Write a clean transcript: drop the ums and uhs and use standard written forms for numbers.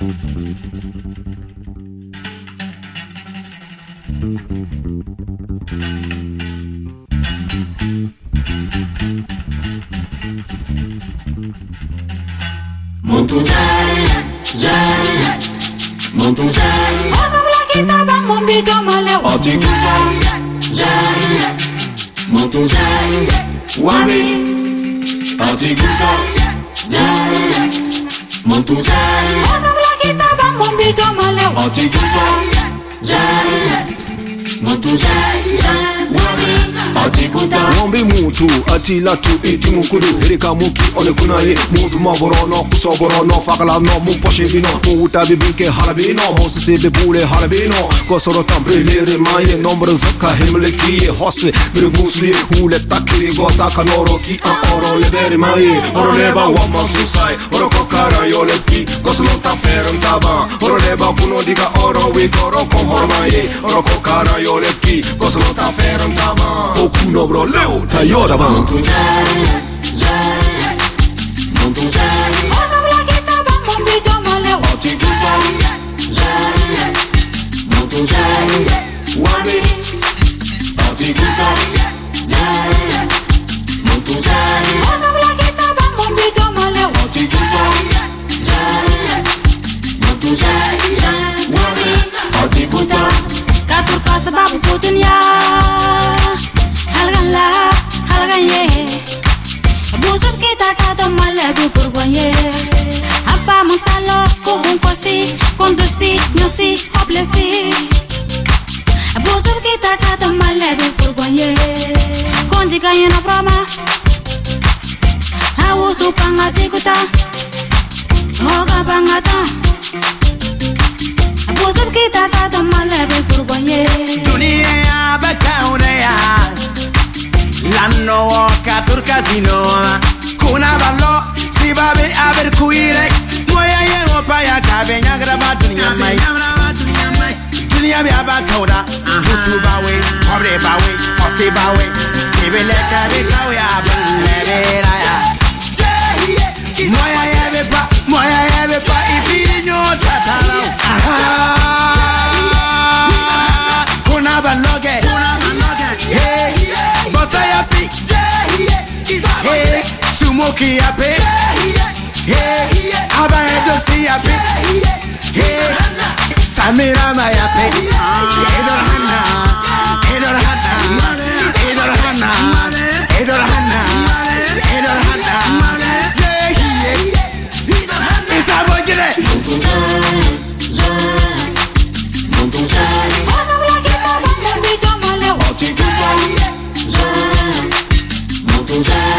Ensemble kita bangun bidang maleu. Artikuta Montuzai Wami Artikuta Montuzai Ensemble kita bangun bidang maleu. Artikuta Montuzai Wami Artikuta Wambe mutu atila tu iti mukuru Herika muki one kunaye mutu maborono kusoborono fakala no mu poshebino mu utabi binke halabino mo sebe bule halabino kosoro tambrele maye nombre zakka himleki hosse bir musli hule takiri gota kanoro ki oro lebere maye oro leba wama susai oro kokara yoleki kosno ta ferum taba oro leba kuno diga oro we koro ko hormaye oro kokara yoleki kosno ta ferum taba okuno bro leo tayora ba Montuzai Ensemble kita bangun bidang maleu. Artikuta Montuzai Wami Artikuta Montuzai Ensemble kita bangun bidang maleu. Artikuta Montuzai Wami Artikuta Katur ka sababu putunya. Halgan la, halgan ye. Busuk kita kata malebu kurban ye. Apa mentalo kuhun kosi, kondusi, nyosi, hoplesi. Busuk kita kata malebu kurban ye. Kondi kaya na broma. Hawusu pangati kuta. Hoga pangata. Busuk kita kata malebu kurban ye. Dunia bakaunaya Lanno waka turkazino Kuna ballo Sibabe aber kuire Moya yengo paya kabe nyagraba dunia mai Dunia bi abakauda Usubawe, obre bawe, osibawe Kibele kabe kawe abelebera ya Moya yebe pa Ifinyo tatala Kuna baloge Bossa yapi Sumoki yapi Aba edosi yapi Samira ma yapi Edorhana Isabo jire Ensemble kita bangun bidang maleu. Artikuta Montuzai